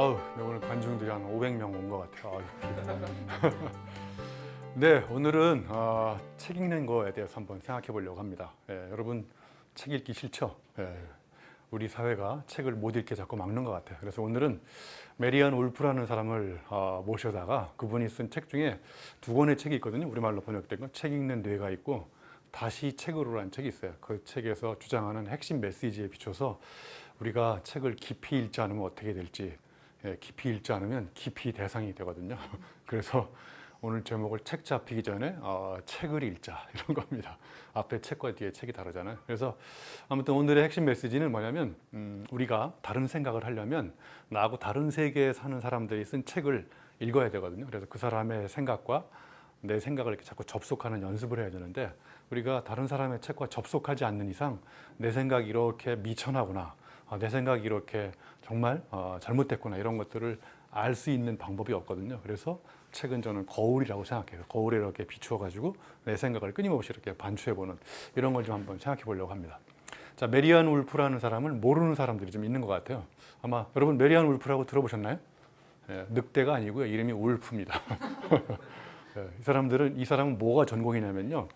오늘 관중들이 한 500명 온 것 같아요. 네, 오늘은 책 읽는 거에 대해서 한번 생각해 보려고 합니다. 여러분 책 읽기 싫죠? 우리 사회가 책을 못 읽게 자꾸 막는 것 같아요. 그래서 오늘은 메리안 울프라는 사람을 모셔다가 그분이 쓴 책 중에 두 권의 책이 있거든요. 우리말로 번역된 건 책 읽는 뇌가 있고 다시 책으로라는 책이 있어요. 그 책에서 주장하는 핵심 메시지에 비춰서 우리가 책을 깊이 읽지 않으면 어떻게 될지, 깊이 읽지 않으면 깊이 대상이 되거든요. 그래서 오늘 제목을 책 잡히기 전에 책을 읽자 이런 겁니다. 앞에 책과 뒤에 책이 다르잖아요. 그래서 아무튼 오늘의 핵심 메시지는 뭐냐면 우리가 다른 생각을 하려면 나하고 다른 세계에 사는 사람들이 쓴 책을 읽어야 되거든요. 그래서 그 사람의 생각과 내 생각을 이렇게 자꾸 접속하는 연습을 해야 되는데 우리가 다른 사람의 책과 접속하지 않는 이상 내 생각이 이렇게 미천하구나, 내 생각이 이렇게 정말 잘못됐구나 이런 것들을 알 수 있는 방법이 없거든요. 그래서 책은 저는 거울이라고 생각해요. 거울에 이렇게 비추어가지고 내 생각을 끊임없이 이렇게 반추해보는 이런 걸 좀 한번 생각해 보려고 합니다. 자, 메리안 울프라는 사람을 모르는 사람들이 좀 있는 것 같아요. 아마 여러분 메리안 울프라고 들어보셨나요? 늑대가 아니고요. 이름이 울프입니다. 이 사람은 뭐가 전공이냐면요.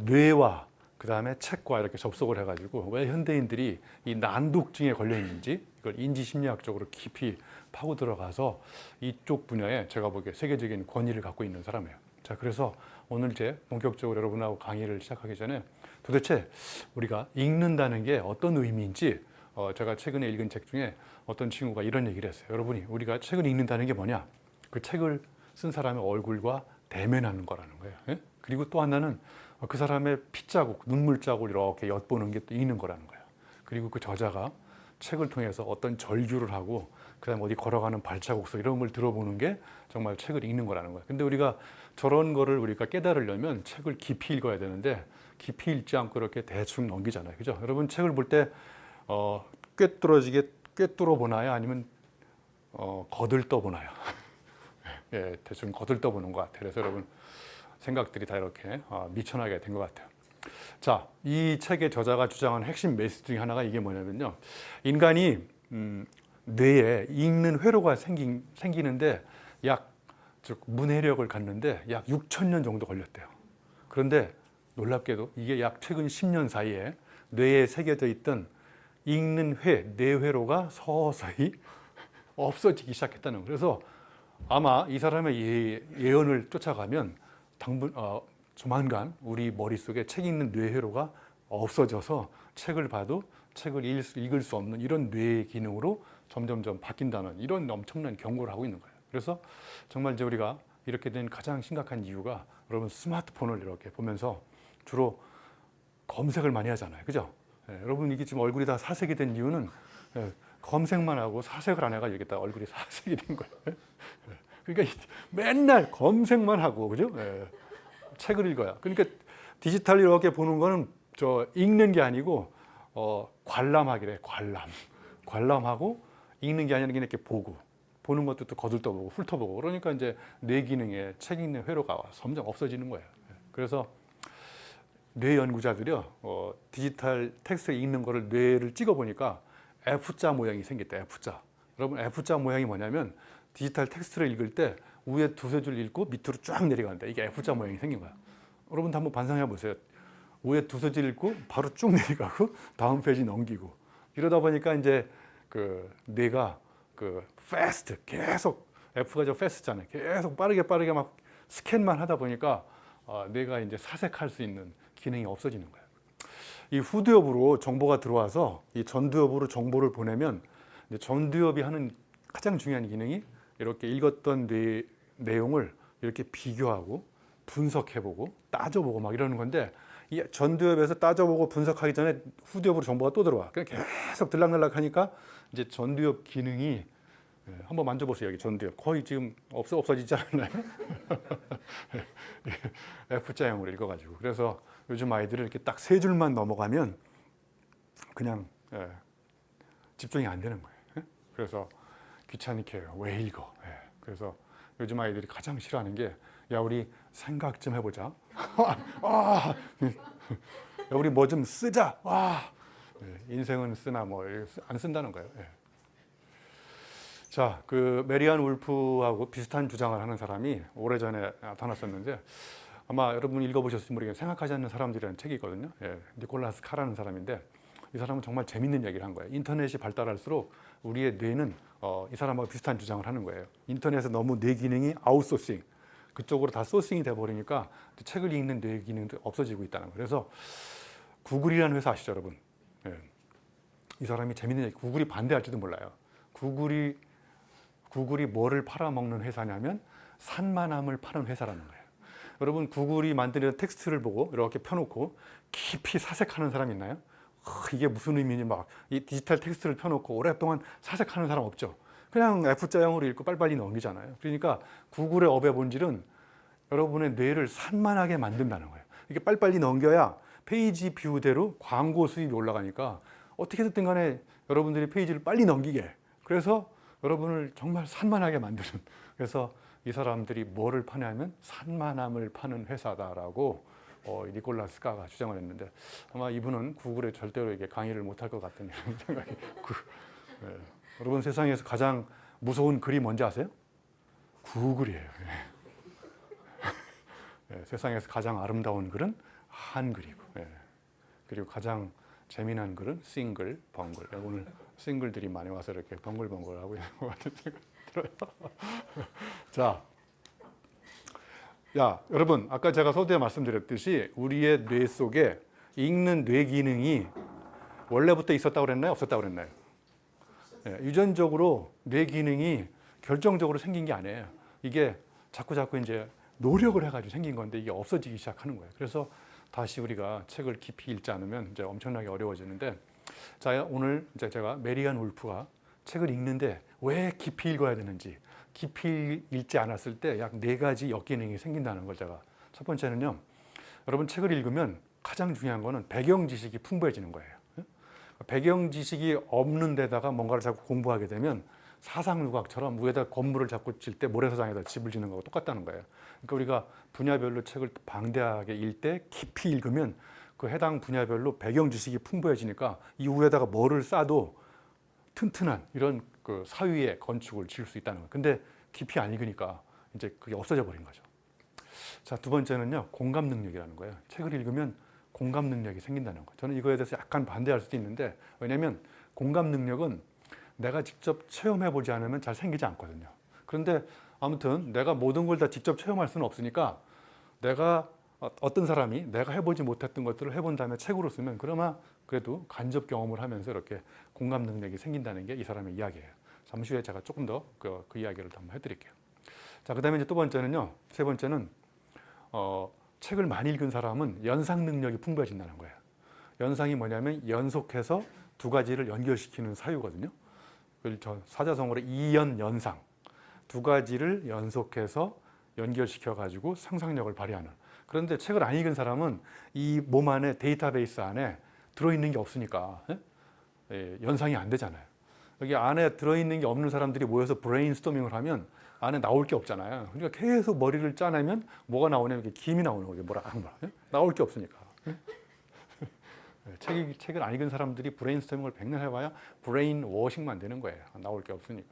뇌와 그 다음에 책과 이렇게 접속을 해가지고 왜 현대인들이 이 난독증에 걸려 있는지 이걸 인지심리학적으로 깊이 파고 들어가서 이쪽 분야에 제가 보기에 세계적인 권위를 갖고 있는 사람이에요. 자, 그래서 오늘 이제 본격적으로 여러분하고 강의를 시작하기 전에 도대체 우리가 읽는다는 게 어떤 의미인지 제가 최근에 읽은 책 중에 어떤 친구가 이런 얘기를 했어요. 여러분이 우리가 책을 읽는다는 게 뭐냐? 그 책을 쓴 사람의 얼굴과 대면하는 거라는 거예요. 그리고 또 하나는 그 사람의 핏자국, 눈물자국을 이렇게 엿보는 게 또 읽는 거라는 거예요. 그리고 그 저자가 책을 통해서 어떤 절규를 하고 그다음에 어디 걸어가는 발자국 소 이런 걸 들어보는 게 정말 책을 읽는 거라는 거예요. 근데 우리가 저런 거를 우리가 깨달으려면 책을 깊이 읽어야 되는데 깊이 읽지 않고 이렇게 대충 넘기잖아요. 그죠? 여러분 책을 볼 때 꿰뚫어 보나요? 아니면 거들떠 보나요? 예, 대충 거들떠 보는 것 같아요. 그래서 여러분 생각들이 다 이렇게 미천하게 된 것 같아요. 자, 이 책의 저자가 주장하는 핵심 메시지 중에 하나가 이게 뭐냐면요. 인간이 뇌에 읽는 회로가 생기는데 즉 문해력을 갖는데 약 6,000년 정도 걸렸대요. 그런데 놀랍게도 이게 약 최근 10년 사이에 뇌에 새겨져 있던 읽는 뇌회로가 서서히 없어지기 시작했다는 거예요. 그래서 아마 이 사람의 예언을 쫓아가면 조만간 우리 머릿속에 책 읽는 뇌회로가 없어져서 책을 봐도 책을 읽을 수 없는 이런 뇌의 기능으로 점점점 바뀐다는 이런 엄청난 경고를 하고 있는 거예요. 그래서 정말 이제 우리가 이렇게 된 가장 심각한 이유가 여러분 스마트폰을 이렇게 보면서 주로 검색을 많이 하잖아요. 그죠? 여러분 이게 지금 얼굴이 다 사색이 된 이유는 검색만 하고 사색을 안 해가지고 이게 다 얼굴이 사색이 된 거예요. 그러니까 맨날 검색만 하고, 그죠? 책을 읽어야. 그러니까 디지털 이렇게 보는 거는 읽는 게 아니고 관람하기래. 관람하고 읽는 게 아니라 이렇게 보는 것도 또 거들떠보고 훑어보고 그러니까 이제 뇌 기능에 책 읽는 회로가 점점 없어지는 거예요. 그래서 뇌 연구자들이요 디지털 텍스트 읽는 거를 뇌를 찍어 보니까 F자 모양이 생겼대. F자. 여러분 F자 모양이 뭐냐면 디지털 텍스트를 읽을 때 위에 두세 줄 읽고 밑으로 쫙 내려간다. 이게 F자 모양이 생긴 거야. 여러분도 한번 반상해 보세요. 위에 두세 줄 읽고 바로 쭉 내려가고 다음 페이지 넘기고 이러다 보니까 이제 그 뇌가 fast 계속 F가 저 fast잖아요. 계속 빠르게 막 스캔만 하다 보니까 뇌가 이제 사색할 수 있는 기능이 없어지는 거예요. 이 후두엽으로 정보가 들어와서 이 전두엽으로 정보를 보내면 이제 전두엽이 하는 가장 중요한 기능이 이렇게 읽었던 내용을 이렇게 비교하고 분석해보고 따져보고 막 이러는 건데 이 전두엽에서 따져보고 분석하기 전에 후두엽으로 정보가 또 들어와. 그냥 계속 들락날락 하니까 이제 전두엽 기능이 한번 만져보세요. 여기 전두엽 거의 지금 없어지지 않나요? F자형으로 읽어가지고 그래서 요즘 아이들을 이렇게 딱 세 줄만 넘어가면 그냥 집중이 안 되는 거예요. 그래서 귀찮게 해요. 왜 읽어? 그래서 요즘 아이들이 가장 싫어하는 게 야 우리 생각 좀 해보자. 야 우리 뭐 좀 쓰자. 인생은 쓰나 뭐 안 쓴다는 거예요. 자, 그 메리안 울프하고 비슷한 주장을 하는 사람이 오래전에 나타났었는데 아마 여러분 읽어보셨을지 모르겠는데 생각하지 않는 사람들이라는 책이 있거든요. 예, 니콜라스 카라는 사람인데 이 사람은 정말 재밌는 얘기를 한 거예요. 인터넷이 발달할수록 우리의 뇌는 이 사람하고 비슷한 주장을 하는 거예요. 인터넷에 너무 뇌 기능이 아웃소싱, 그쪽으로 다 소싱이 돼버리니까 책을 읽는 뇌 기능도 없어지고 있다는 거예요. 그래서 구글이라는 회사 아시죠, 여러분? 예. 이 사람이 재밌는 얘기, 구글이 반대할지도 몰라요. 구글이 뭐를 팔아먹는 회사냐면 산만함을 파는 회사라는 거예요. 여러분 구글이 만드는 텍스트를 보고 이렇게 펴놓고 깊이 사색하는 사람 있나요? 이게 무슨 의미니 막 이 디지털 텍스트를 펴놓고 오랫동안 사색하는 사람 없죠. 그냥 F자형으로 읽고 빨리빨리 넘기잖아요. 그러니까 구글의 업의 본질은 여러분의 뇌를 산만하게 만든다는 거예요. 이게 빨리빨리 넘겨야 페이지 뷰대로 광고 수입이 올라가니까 어떻게 됐든 간에 여러분들이 페이지를 빨리 넘기게, 그래서 여러분을 정말 산만하게 만드는, 그래서 이 사람들이 뭐를 파냐면 산만함을 파는 회사다라고 니콜라스 카가 주장을 했는데 아마 이분은 구글에 절대로 이게 강의를 못할 것 같은 이런 생각이. 네. 여러분 세상에서 가장 무서운 글이 뭔지 아세요? 구글이에요. 네. 세상에서 가장 아름다운 글은 한글이고, 네. 그리고 가장 재미난 글은 싱글, 벙글. 오늘 싱글들이 많이 와서 이렇게 벙글벙글 하고 있는 것 같은 생각이 들어요. 자, 여러분 아까 제가 서두에 말씀드렸듯이 우리의 뇌 속에 읽는 뇌 기능이 원래부터 있었다고 그랬나요? 없었다고 그랬나요? 네, 유전적으로 뇌 기능이 결정적으로 생긴 게 아니에요. 이게 자꾸 이제 노력을 해가지고 생긴 건데 이게 없어지기 시작하는 거예요. 그래서 다시 우리가 책을 깊이 읽지 않으면 이제 엄청나게 어려워지는데, 자, 오늘 이제 제가 메리안 울프가 책을 읽는데 왜 깊이 읽어야 되는지, 깊이 읽지 않았을 때 약 4가지 역기능이 생긴다는 걸 제가, 첫 번째는요, 여러분 책을 읽으면 가장 중요한 거는 배경 지식이 풍부해지는 거예요. 배경 지식이 없는 데다가 뭔가를 자꾸 공부하게 되면 사상누각처럼 위에다 건물을 자꾸 질 때 모래사장에다 집을 짓는 거하고 똑같다는 거예요. 그러니까 우리가 분야별로 책을 방대하게 읽을 때 깊이 읽으면 그 해당 분야별로 배경 지식이 풍부해지니까 이 위에다가 뭐를 쌓아도 튼튼한 이런 그 사위의 건축을 지을 수 있다는 거예요. 근데 깊이 안 읽으니까 이제 그게 없어져 버린 거죠. 자, 두 번째는요, 공감 능력이라는 거예요. 책을 읽으면 공감 능력이 생긴다는 거예요. 저는 이거에 대해서 약간 반대할 수도 있는데, 왜냐하면 공감 능력은 내가 직접 체험해 보지 않으면 잘 생기지 않거든요. 그런데 아무튼 내가 모든 걸 다 직접 체험할 수는 없으니까 내가 어떤 사람이 내가 해보지 못했던 것들을 해본 다음에 책으로 쓰면 그나마 그래도 간접 경험을 하면서 이렇게 공감 능력이 생긴다는 게 이 사람의 이야기예요. 잠시 후에 제가 조금 더 그 이야기를 한번 해드릴게요. 자, 그다음에 이제 두 번째는요, 세 번째는 책을 많이 읽은 사람은 연상 능력이 풍부해진다는 거예요. 연상이 뭐냐면 연속해서 두 가지를 연결시키는 사유거든요. 저 사자성어로 이연연상, 두 가지를 연속해서 연결시켜 가지고 상상력을 발휘하는. 그런데 책을 안 읽은 사람은 이 몸 안에 데이터베이스 안에 들어있는 게 없으니까 연상이 안 되잖아요. 여기 안에 들어있는 게 없는 사람들이 모여서 브레인스토밍을 하면 안에 나올 게 없잖아요. 그러니까 계속 머리를 짜내면 뭐가 나오냐면 이렇게 김이 나오는 거예요. 나올 게 없으니까. 책을 안 읽은 사람들이 브레인스토밍을 백날 해봐야 브레인 워싱만 되는 거예요. 나올 게 없으니까.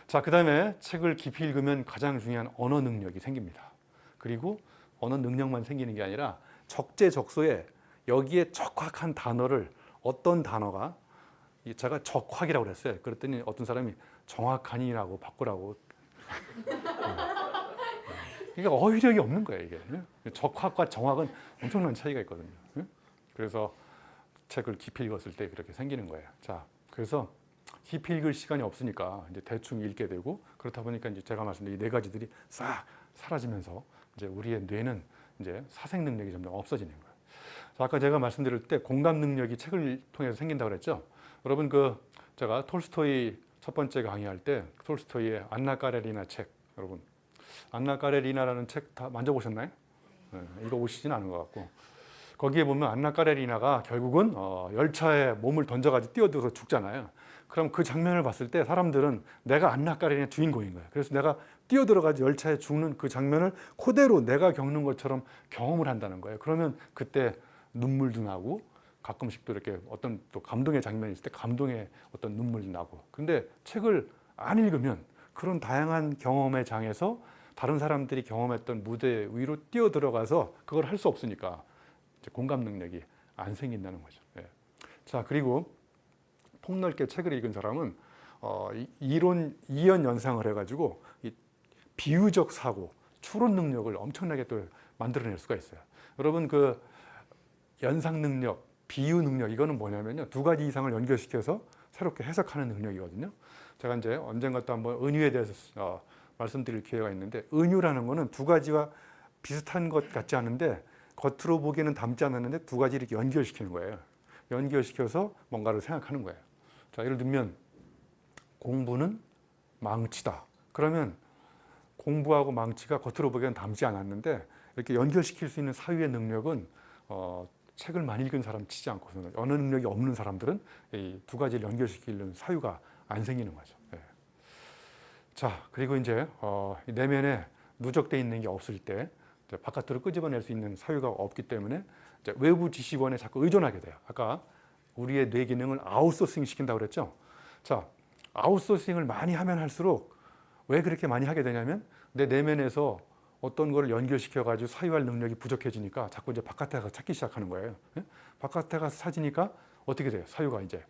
자, 그 다음에 책을 깊이 읽으면 가장 중요한 언어 능력이 생깁니다. 그리고 언어 능력만 생기는 게 아니라 적재적소에 여기에 적확한 단어를, 어떤 단어가, 제가 적확이라고 그랬어요. 그랬더니 어떤 사람이 정확한이라고 바꾸라고. 그러니까 어휘력이 없는 거예요, 이게. 적확과 정확은 엄청난 차이가 있거든요. 그래서 책을 깊이 읽었을 때 그렇게 생기는 거예요. 자, 그래서 깊이 읽을 시간이 없으니까 이제 대충 읽게 되고, 그렇다 보니까 이제 제가 말씀드린 이 4가지들이 싹 사라지면서 이제 우리의 뇌는 이제 사색 능력이 점점 없어지는 거예요. 자, 아까 제가 말씀드릴 때 공감 능력이 책을 통해서 생긴다고 그랬죠. 여러분 제가 톨스토이 첫 번째 강의할 때 톨스토이의 안나 까레리나 책, 여러분 안나 까레리나라는 책 다 만져보셨나요? 네, 읽어보시진 않은 것 같고, 거기에 보면 안나 까레리나가 결국은 열차에 몸을 던져가지고 뛰어들어서 죽잖아요. 그럼 그 장면을 봤을 때 사람들은 내가 안나 까레리나 주인공인 거예요. 그래서 내가 뛰어들어가지고 열차에 죽는 그 장면을 그대로 내가 겪는 것처럼 경험을 한다는 거예요. 그러면 그때 눈물도 나고 가끔씩 또 이렇게 어떤 또 감동의 장면이 있을 때 감동의 어떤 눈물도 나고. 근데 책을 안 읽으면 그런 다양한 경험의 장에서 다른 사람들이 경험했던 무대 위로 뛰어 들어가서 그걸 할 수 없으니까 이제 공감 능력이 안 생긴다는 거죠. 예. 자, 그리고 폭넓게 책을 읽은 사람은 이론 이연 연상을 해가지고 이 비유적 사고, 추론 능력을 엄청나게 또 만들어낼 수가 있어요. 여러분 그 연상 능력, 비유 능력 이거는 뭐냐면요, 두 가지 이상을 연결시켜서 새롭게 해석하는 능력이거든요. 제가 이제 언젠가 또 한번 은유에 대해서 말씀드릴 기회가 있는데, 은유라는 거는 두 가지가 비슷한 것 같지 않은데 겉으로 보기에는 닮지 않았는데 두 가지를 이렇게 연결시키는 거예요. 연결시켜서 뭔가를 생각하는 거예요. 자, 예를 들면 공부는 망치다. 그러면 공부하고 망치가 겉으로 보기에는 닮지 않았는데 이렇게 연결시킬 수 있는 사유의 능력은 책을 많이 읽은 사람 치지 않고서는, 언어 능력이 없는 사람들은 이 두 가지를 연결시키는 사유가 안 생기는 거죠. 예. 자, 그리고 이제 내면에 누적되어 있는 게 없을 때 바깥으로 끄집어낼 수 있는 사유가 없기 때문에 이제 외부 지시원에 자꾸 의존하게 돼요. 아까 우리의 뇌 기능을 아웃소싱 시킨다고 그랬죠. 자, 아웃소싱을 많이 하면 할수록 왜 그렇게 많이 하게 되냐면 내 내면에서 어떤 거를 연결시켜 가지고 사유할 능력이 부족해지니까 자꾸 이제 바깥에 가서 찾기 시작하는 거예요. 예? 바깥에 가서 찾으니까 어떻게 돼요? 사유가 이제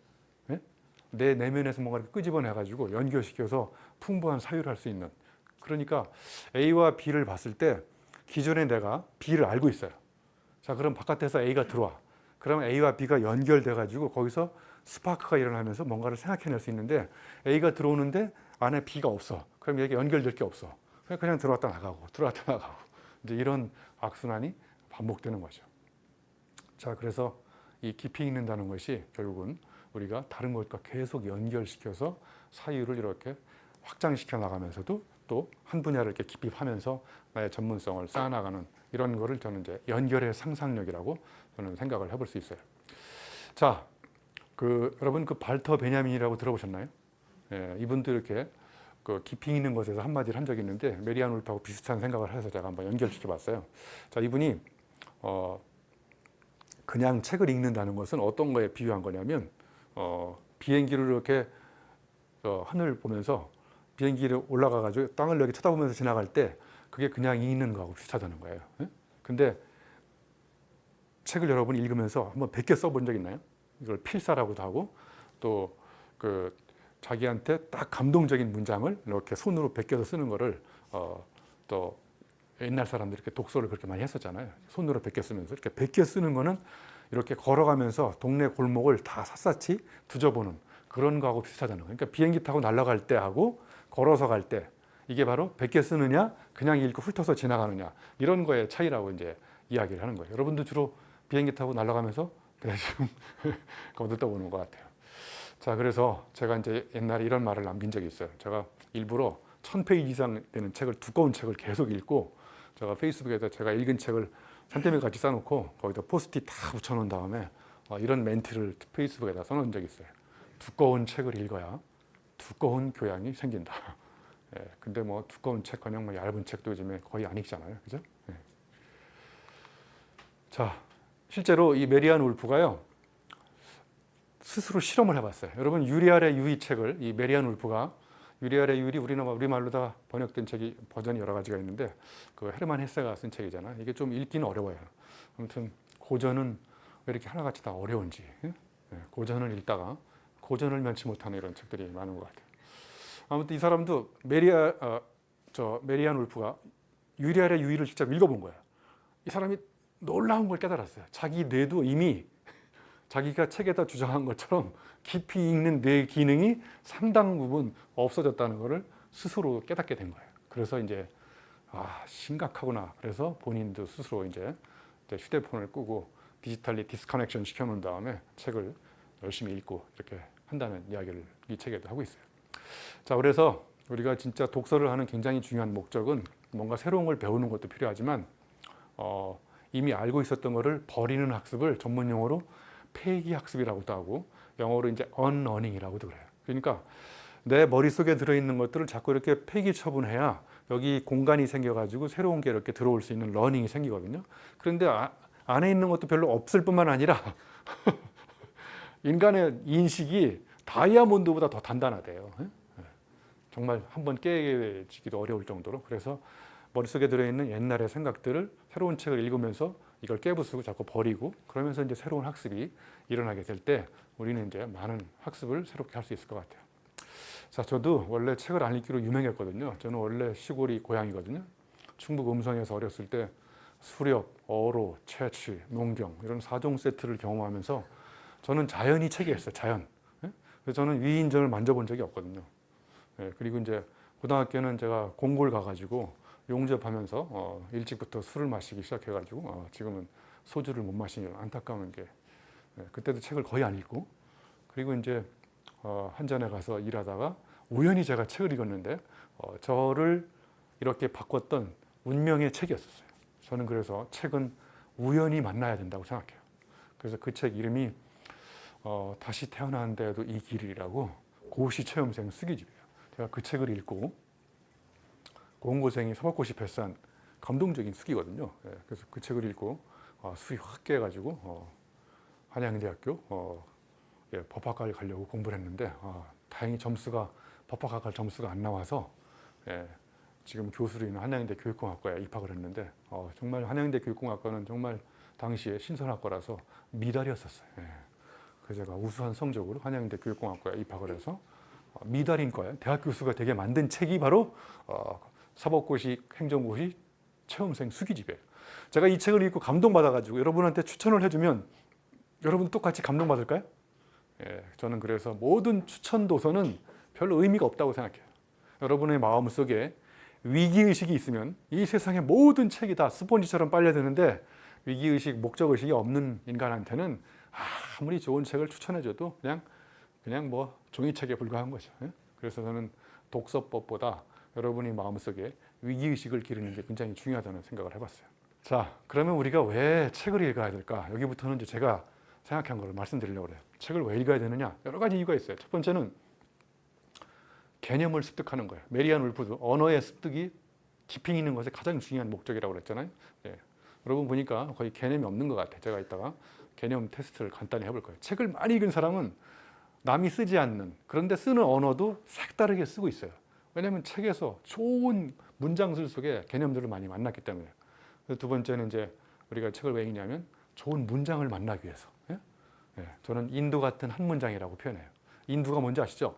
내 내면에서 뭔가를 끄집어내 가지고 연결시켜서 풍부한 사유를 할 수 있는. 그러니까 A와 B를 봤을 때 기존에 내가 B를 알고 있어요. 자, 그럼 바깥에서 A가 들어와. 그러면 A와 B가 연결돼 가지고 거기서 스파크가 일어나면서 뭔가를 생각해낼 수 있는데, A가 들어오는데 안에 B가 없어. 그럼 여기 연결될 게 없어. 그냥 들어왔다 나가고 들어왔다 나가고 이제 이런 악순환이 반복되는 거죠. 자, 그래서 이 깊이 읽는다는 것이 결국은 우리가 다른 것과 계속 연결시켜서 사유를 이렇게 확장시켜 나가면서도 또 한 분야를 이렇게 깊이 파면서 나의 전문성을 쌓아나가는 이런 거를 저는 이제 연결의 상상력이라고 저는 생각을 해볼 수 있어요. 자, 여러분 그 발터 베냐민이라고 들어보셨나요? 예, 이분도 이렇게 그 깊이 있는 것에서 한마디를 한 적이 있는데 메리안 울프하고 비슷한 생각을 해서 제가 한번 연결시켜 봤어요. 자, 이분이 그냥 책을 읽는다는 것은 어떤 거에 비유한 거냐면 비행기를 이렇게 하늘 보면서 비행기를 올라가 가지고 땅을 이렇게 쳐다보면서 지나갈 때 그게 그냥 읽는 거하고 비슷하다는 거예요. 예? 근데 책을 여러분이 읽으면서 한번 100개 써본 적 있나요? 이걸 필사라고도 하고 또 그 자기한테 딱 감동적인 문장을 이렇게 손으로 베껴서 쓰는 거를 또 옛날 사람들이 이렇게 독서를 그렇게 많이 했었잖아요. 손으로 베껴 쓰면서 이렇게 베껴 쓰는 거는 이렇게 걸어가면서 동네 골목을 다 샅샅이 뒤져보는 그런 거하고 비슷하다는 거예요. 그러니까 비행기 타고 날아갈 때 하고 걸어서 갈 때 이게 바로 베껴 쓰느냐 그냥 읽고 훑어서 지나가느냐 이런 거의 차이라고 이제 이야기를 하는 거예요. 여러분도 주로 비행기 타고 날아가면서 대충 거들떠보는 것 같아요. 자, 그래서 제가 이제 옛날에 이런 말을 남긴 적이 있어요. 제가 일부러 1000페이지 이상 되는 책을, 두꺼운 책을 계속 읽고 제가 페이스북에다 제가 읽은 책을 산더미 같이 싸놓고 거기다 포스트잇 다 붙여놓은 다음에 이런 멘트를 페이스북에다 써놓은 적이 있어요. 두꺼운 책을 읽어야 두꺼운 교양이 생긴다. 예, 근데 뭐 두꺼운 책커녕 뭐 얇은 책도 요즘에 거의 안 읽잖아요. 그죠? 예. 자, 실제로 이 메리안 울프가요, 스스로 실험을 해봤어요. 여러분 유리알의 유의 책을 이 메리안 울프가 유리알의 유리 우리말로 다 번역된 책이 버전이 여러 가지가 있는데 그 헤르만 헤세가 쓴 책이잖아요. 이게 좀 읽기는 어려워요. 아무튼 고전은 왜 이렇게 하나같이 다 어려운지 고전을 읽다가 고전을 면치 못하는 이런 책들이 많은 것 같아요. 아무튼 이 사람도 메리안 울프가 유리알의 유의를 직접 읽어본 거예요. 이 사람이 놀라운 걸 깨달았어요. 자기 뇌도 이미 자기가 책에다 주장한 것처럼 깊이 읽는 뇌 기능이 상당 부분 없어졌다는 것을 스스로 깨닫게 된 거예요. 그래서 이제 심각하구나. 그래서 본인도 스스로 이제 휴대폰을 끄고 디지털리 디스커넥션 시켜놓은 다음에 책을 열심히 읽고 이렇게 한다는 이야기를 이 책에도 하고 있어요. 자, 그래서 우리가 진짜 독서를 하는 굉장히 중요한 목적은 뭔가 새로운 걸 배우는 것도 필요하지만 이미 알고 있었던 것을 버리는 학습을 전문 용어로 폐기 학습이라고도 하고 영어로 이제 unlearning이라고도 그래요. 그러니까 내 머릿속에 들어있는 것들을 자꾸 이렇게 폐기 처분해야 여기 공간이 생겨가지고 새로운 게 이렇게 들어올 수 있는 러닝이 생기거든요. 그런데 안에 있는 것도 별로 없을 뿐만 아니라 인간의 인식이 다이아몬드보다 더 단단하대요. 정말 한번 깨지기도 어려울 정도로. 그래서 머릿속에 들어있는 옛날의 생각들을 새로운 책을 읽으면서 이걸 깨부수고 자꾸 버리고 그러면서 이제 새로운 학습이 일어나게 될 때 우리는 이제 많은 학습을 새롭게 할 수 있을 것 같아요. 자, 저도 원래 책을 안 읽기로 유명했거든요. 저는 원래 시골이 고향이거든요. 충북 음성에서 어렸을 때 수렵, 어로, 채취, 농경 이런 4종 세트를 경험하면서 저는 자연이 책이었어요. 자연. 예? 그래서 저는 위인전을 만져본 적이 없거든요. 예, 그리고 이제 고등학교는 제가 공고를 가가지고 용접하면서 일찍부터 술을 마시기 시작해가지고 지금은 소주를 못 마시는 안타까운 게 그때도 책을 거의 안 읽고 그리고 이제 한전에 가서 일하다가 우연히 제가 책을 읽었는데 저를 이렇게 바꿨던 운명의 책이었어요. 저는 그래서 책은 우연히 만나야 된다고 생각해요. 그래서 그 책 이름이 다시 태어나는데도 이 길이라고 고시 체험생 쓰기집이에요. 제가 그 책을 읽고 고고생이 서법고시 패스한 감동적인 수기거든요. 그래서 그 책을 읽고 수이 확 깨가지고 한양대학교 법학과를 가려고 공부를 했는데 다행히 법학과 점수가 안 나와서 지금 교수로 있는 한양대 교육공학과에 입학을 했는데 정말 한양대 교육공학과는 정말 당시에 신선학과라서 미달이었었어요. 그래서 제가 우수한 성적으로 한양대 교육공학과에 입학을 해서 미달인과에 대학 교수가 되게 만든 책이 바로 사법고시 행정고시 체험생 수기집이에요. 제가 이 책을 읽고 감동받아가지고 여러분한테 추천을 해주면 여러분 똑같이 감동받을까요? 저는 그래서 모든 추천 도서는 별로 의미가 없다고 생각해요. 여러분의 마음속에 위기의식이 있으면 이 세상의 모든 책이 다 스폰지처럼 빨려드는데 위기의식, 목적의식이 없는 인간한테는 아무리 좋은 책을 추천해줘도 그냥 뭐 종이책에 불과한 거죠. 그래서 저는 독서법보다 여러분이 마음속에 위기의식을 기르는 게 굉장히 중요하다는 생각을 해봤어요. 자, 그러면 우리가 왜 책을 읽어야 될까? 여기부터는 이제 제가 생각한 걸 말씀드리려고 그래요. 책을 왜 읽어야 되느냐? 여러 가지 이유가 있어요. 첫 번째는 개념을 습득하는 거예요. 메리안 울프도 언어의 습득이 깊이 있는 것의 가장 중요한 목적이라고 그랬잖아요. 여러분 보니까 거의 개념이 없는 것 같아요. 제가 이따가 개념 테스트를 간단히 해볼 거예요. 책을 많이 읽은 사람은 남이 쓰지 않는 그런데 쓰는 언어도 색다르게 쓰고 있어요. 왜냐하면 책에서 좋은 문장들 속에 개념들을 많이 만났기 때문에. 두 번째는 이제 우리가 책을 왜 읽냐면 좋은 문장을 만나기 위해서. 저는 인두 같은 한 문장이라고 표현해요. 인두가 뭔지 아시죠?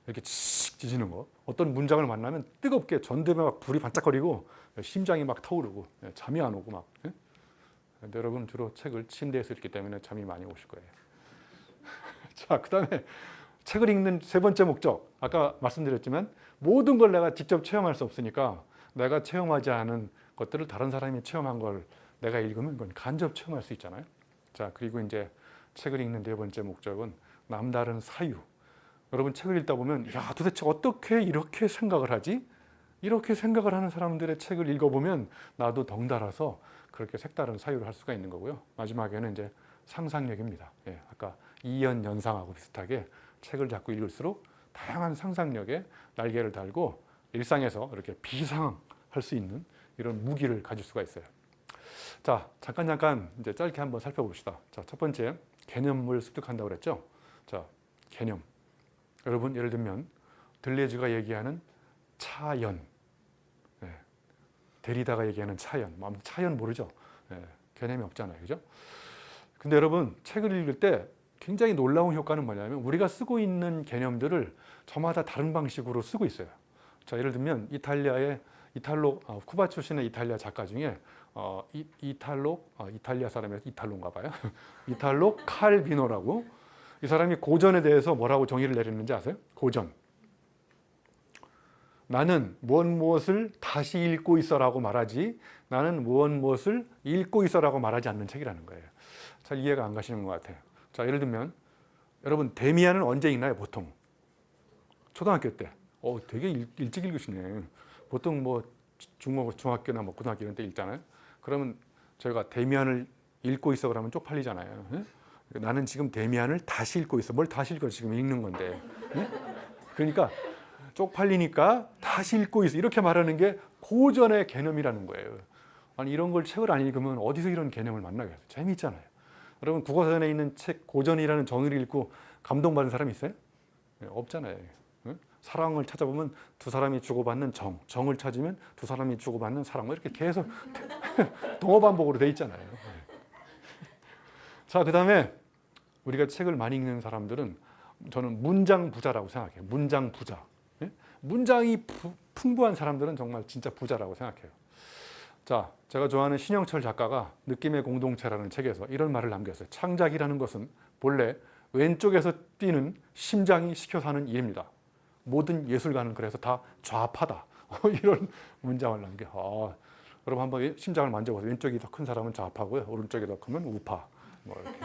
이렇게 칙 찢는 거. 어떤 문장을 만나면 뜨겁게 전두엽에 막 불이 반짝거리고 심장이 막 타오르고 잠이 안 오고 막. 근데 여러분 주로 책을 침대에서 읽기 때문에 잠이 많이 오실 거예요. 자, 그다음에 책을 읽는 세 번째 목적. 아까 말씀드렸지만 모든 걸 내가 직접 체험할 수 없으니까 내가 체험하지 않은 것들을 다른 사람이 체험한 걸 내가 읽으면 그건 간접 체험할 수 있잖아요. 자, 그리고 이제 책을 읽는 네 번째 목적은 남다른 사유. 여러분 책을 읽다 보면 야, 도대체 어떻게 이렇게 생각을 하지? 이렇게 생각을 하는 사람들의 책을 읽어보면 나도 덩달아서 그렇게 색다른 사유를 할 수가 있는 거고요. 마지막에는 이제 상상력입니다. 아까 이연연상하고 비슷하게 책을 자꾸 읽을수록 다양한 상상력에 날개를 달고 일상에서 이렇게 비상할 수 있는 이런 무기를 가질 수가 있어요. 자, 잠깐 이제 짧게 한번 살펴봅시다. 자, 첫 번째 개념을 습득한다고 그랬죠. 자, 개념. 여러분 예를 들면 들레즈가 얘기하는 차연, 데리다가 얘기하는 차연, 차연 모르죠? 개념이 없잖아요, 그죠? 근데 여러분 책을 읽을 때 굉장히 놀라운 효과는 뭐냐면 우리가 쓰고 있는 개념들을 저마다 다른 방식으로 쓰고 있어요. 자, 예를 들면 쿠바 출신의 이탈리아 작가 중에 이탈리아 사람이라서 이탈로인가 봐요. 이탈로 칼비노라고. 이 사람이 고전에 대해서 뭐라고 정의를 내렸는지 아세요? 고전. 나는 무엇을 다시 읽고 있어라고 말하지 나는 무엇을 읽고 있어라고 말하지 않는 책이라는 거예요. 잘 이해가 안 가시는 것 같아요. 자, 예를 들면 여러분 데미안은 언제 읽나요? 보통 초등학교 때. 되게 일찍 읽으시네. 보통 뭐 중학교나 뭐 고등학교 이런 때 읽잖아요. 그러면 저희가 데미안을 읽고 있어 그러면 쪽팔리잖아요. 나는 지금 데미안을 다시 읽고 있어. 뭘 다시 읽어? 지금 읽는 건데. 그러니까 쪽팔리니까 다시 읽고 있어. 이렇게 말하는 게 고전의 개념이라는 거예요. 아니 이런 걸 책을 안 읽으면 어디서 이런 개념을 만나겠어요? 재미있잖아요. 여러분 국어사전에 있는 책 고전이라는 정의를 읽고 감동받은 사람 있어요? 없잖아요. 사랑을 찾아보면 두 사람이 주고받는 정, 정을 찾으면 두 사람이 주고받는 사랑, 이렇게 계속 동어 반복으로 돼 있잖아요. 자, 그 다음에 우리가 책을 많이 읽는 사람들은 저는 문장 부자라고 생각해요. 문장 부자. 문장이 풍부한 사람들은 정말 진짜 부자라고 생각해요. 자, 제가 좋아하는 신영철 작가가 느낌의 공동체라는 책에서 이런 말을 남겼어요. 창작이라는 것은 본래 왼쪽에서 뛰는 심장이 시켜서 하는 일입니다. 모든 예술가는 그래서 다 좌파다. 이런 문장을 남겨. 여러분 한번 심장을 만져보세요. 왼쪽이 더 큰 사람은 좌파고요. 오른쪽이 더 크면 우파. 뭐 이렇게.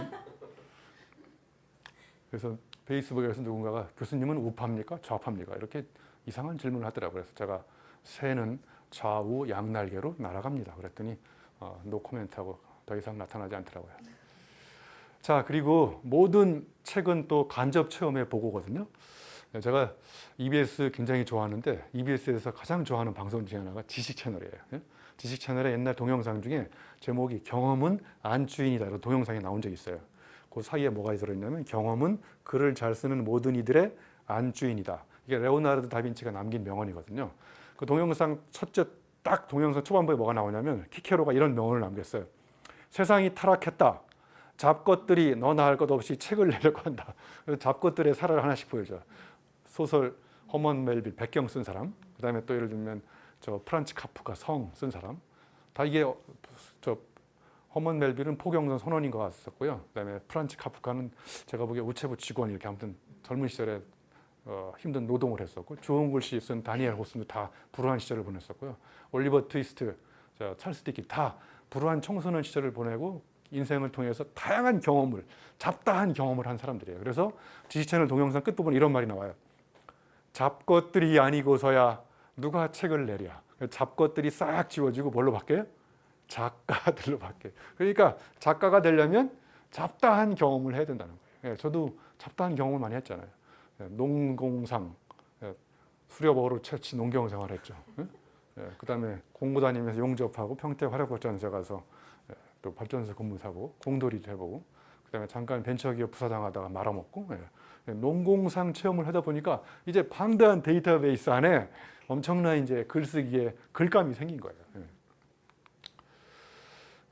그래서 페이스북에서 누군가가 교수님은 우파입니까? 좌파입니까? 이렇게 이상한 질문을 하더라고요. 그래서 제가 새는 좌우 양날개로 날아갑니다. 그랬더니 노 코멘트하고 더 이상 나타나지 않더라고요. 자, 그리고 모든 책은 또 간접 체험의 보고거든요. 제가 EBS 굉장히 좋아하는데 EBS에서 가장 좋아하는 방송 중에 하나가 지식 채널이에요. 지식 채널의 옛날 동영상 중에 제목이 경험은 안주인이다 이런 동영상이 나온 적이 있어요. 그 사이에 뭐가 들어있냐면 경험은 글을 잘 쓰는 모든 이들의 안주인이다. 이게 레오나르도 다빈치가 남긴 명언이거든요. 그 동영상 첫째 딱 동영상 초반부에 뭐가 나오냐면 키케로가 이런 명언을 남겼어요. 세상이 타락했다. 잡것들이 너나 할 것 없이 책을 내려고 한다. 그래서 잡것들의 사례를 하나씩 보여줘요. 소설 허먼 멜빌 백경 쓴 사람, 그 다음에 또 예를 들면 저 프란츠 카프카 성 쓴 사람, 다 이게 저 허먼 멜빌은 포경선 선원인 것 같았고요. 그 다음에 프란츠 카프카는 제가 보기에 우체부 직원 이렇게 아무튼 젊은 시절에 힘든 노동을 했었고, 좋은 글씨 쓴 다니엘 호스도 다 불우한 시절을 보냈었고요. 올리버 트위스트, 찰스 디킨 다 불우한 청소년 시절을 보내고 인생을 통해서 다양한 경험을, 잡다한 경험을 한 사람들이에요. 그래서 지식채널 동영상 끝부분에 이런 말이 나와요. 잡것들이 아니고서야 누가 책을 내랴. 잡것들이 싹 지워지고 뭘로 바뀌어요? 작가들로 바뀌어요. 그러니까 작가가 되려면 잡다한 경험을 해야 된다는 거예요. 저도 잡다한 경험을 많이 했잖아요. 농공상, 수렵어로 채취 농경생활을 했죠. 그 다음에 공부 다니면서 용접하고 평택 화력발전소에 가서 또 발전소 근무사고 공돌이도 해보고, 그 다음에 잠깐 벤처기업 부사장 하다가 말아먹고, 농공상 체험을 하다 보니까 이제 방대한 데이터베이스 안에 엄청난 이제 글쓰기에 글감이 생긴 거예요.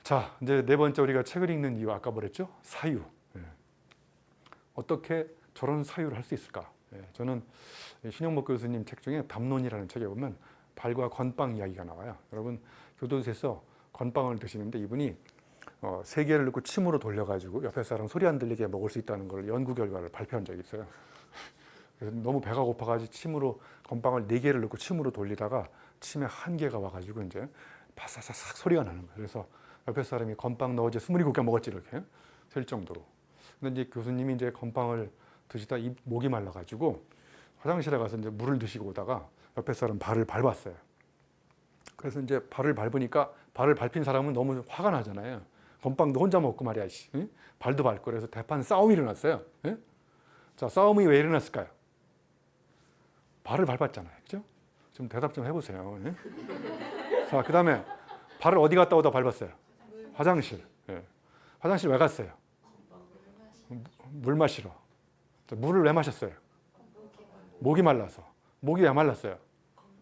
자, 이제 네 번째 우리가 책을 읽는 이유 아까 뭐랬죠? 사유. 어떻게 저런 사유를 할 수 있을까? 저는 신영목 교수님 책 중에 담론이라는 책에 보면 발과 건빵 이야기가 나와요. 여러분 교도소에서 건빵을 드시는데 이분이 세 개를 넣고 침으로 돌려가지고 옆에 사람 소리 안 들리게 먹을 수 있다는 걸 연구 결과를 발표한 적이 있어요. 그래서 너무 배가 고파가지고 침으로 건빵을 네 개를 넣고 침으로 돌리다가 침에 한 개가 와가지고 이제 바사사삭 소리가 나는 거예요. 그래서 옆에 사람이 건빵 넣어지 27개 먹었지 이렇게 셀 정도로. 근데 이제 교수님이 이제 건빵을 드시다 목이 말라가지고 화장실에 가서 이제 물을 드시고 오다가 옆에 사람 발을 밟았어요. 그래서 이제 발을 밟으니까 발을 밟힌 사람은 너무 화가 나잖아요. 건빵도 혼자 먹고 말이야. 발도 밟고 그래서 대판 싸움이 일어났어요. 자, 싸움이 왜 일어났을까요? 발을 밟았잖아요. 그죠? 좀 대답 좀 해보세요. 자, 그 다음에 발을 어디 갔다 오다 밟았어요? 화장실. 화장실 왜 갔어요? 물 마시러. 물을 왜 마셨어요? 목이 말라서. 목이 왜 말랐어요?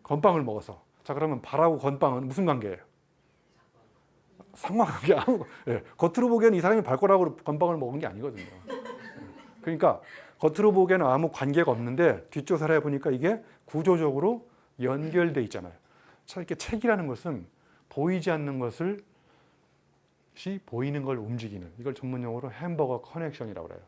건빵을 먹어서. 자, 그러면 발하고 건빵은 무슨 관계예요? 상관관계 아무. 겉으로 보기에는 이 사람이 발가락으로 건빵을 먹은 게 아니거든요. 그러니까 겉으로 보기에는 아무 관계가 없는데 뒷조사를 해보니까 이게 구조적으로 연결돼 있잖아요. 자, 이렇게 책이라는 것은 보이지 않는 것을 보이는 걸 움직이는, 이걸 전문용어로 햄버거 커넥션이라고 그래요.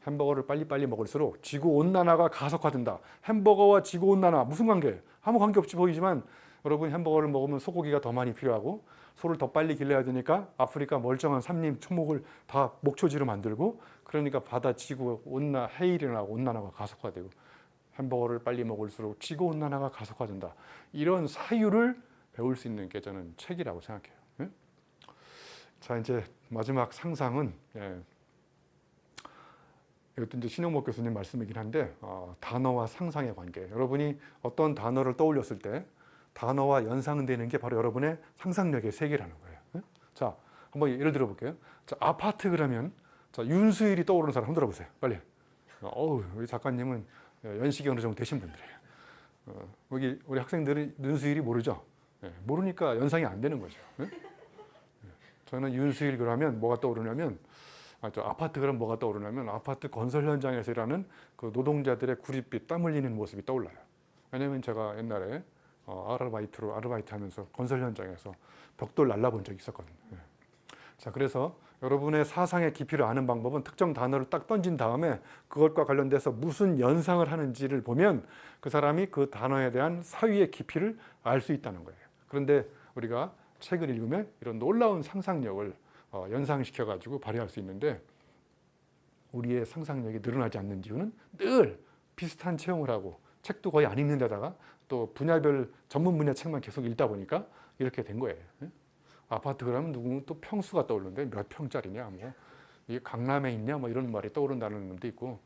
햄버거를 빨리빨리 먹을수록 지구온난화가 가속화된다. 햄버거와 지구온난화 무슨 관계예요? 아무 관계없이 보이지만 여러분 햄버거를 먹으면 소고기가 더 많이 필요하고 소를 더 빨리 길러야 되니까 아프리카 멀쩡한 삼림 초목을 다 목초지로 만들고, 그러니까 바다 지구 해일이나 온난화가 가속화되고 햄버거를 빨리 먹을수록 지구온난화가 가속화된다. 이런 사유를 배울 수 있는 게 저는 책이라고 생각해요. 자, 이제 마지막 상상은 이것도 이제 신영목 교수님 말씀이긴 한데 단어와 상상의 관계. 여러분이 어떤 단어를 떠올렸을 때 단어와 연상되는 게 바로 여러분의 상상력의 세계라는 거예요. 자, 한번 예를 들어 볼게요. 자, 아파트 그러면 자, 윤수일이 떠오르는 사람 한번 들어보세요. 빨리. 우리 작가님은 연식이 어느 정도 되신 분들이에요. 여기 우리 학생들이 윤수일이 모르죠? 예, 모르니까 연상이 안 되는 거죠. 예? 저는 윤수일 그러면 뭐가 떠오르냐면, 저 아파트 그러면 뭐가 떠오르냐면, 아파트 건설 현장에서 일하는 그 노동자들의 구릿빛, 땀 흘리는 모습이 떠올라요. 왜냐면 제가 옛날에 아르바이트 하면서 건설 현장에서 벽돌 날라본 적이 있었거든요. 예. 자, 그래서 여러분의 사상의 깊이를 아는 방법은 특정 단어를 딱 던진 다음에 그것과 관련돼서 무슨 연상을 하는지를 보면 그 사람이 그 단어에 대한 사위의 깊이를 알 수 있다는 거예요. 그런데 우리가 책을 읽으면 이런 놀라운 상상력을 연상시켜 가지고 발휘할 수 있는데, 우리의 상상력이 늘어나지 않는 이유는 늘 비슷한 체험을 하고 책도 거의 안 읽는 데다가 또 분야별 전문 분야 책만 계속 읽다 보니까 이렇게 된 거예요. 아파트 그러면 누구는 또 평수가 떠오르는데 몇 평짜리냐, 뭐 이게 강남에 있냐, 뭐 이런 말이 떠오른다는 놈도 있고,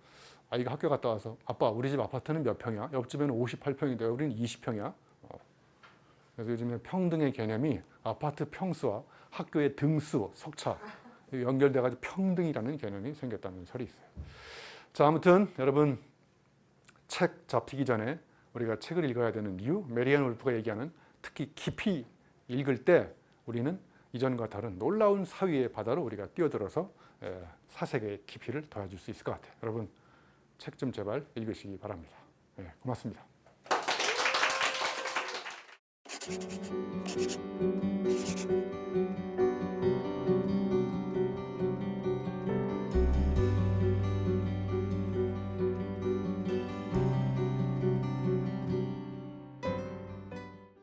아이가 학교 갔다 와서 아빠 우리 집 아파트는 몇 평이야? 옆집에는 58평인데 우리는 20평이야. 그래서 요즘에 평등의 개념이 아파트 평수와 학교의 등수, 석차 연결돼 가지고 평등이라는 개념이 생겼다는 설이 있어요. 자, 아무튼 여러분 책 잡히기 전에 우리가 책을 읽어야 되는 이유, 메리안 울프가 얘기하는 특히 깊이 읽을 때 우리는 이전과 다른 놀라운 사위의 바다로 우리가 뛰어들어서 사색의 깊이를 더해줄 수 있을 것 같아요. 여러분 책 좀 제발 읽으시기 바랍니다. 고맙습니다.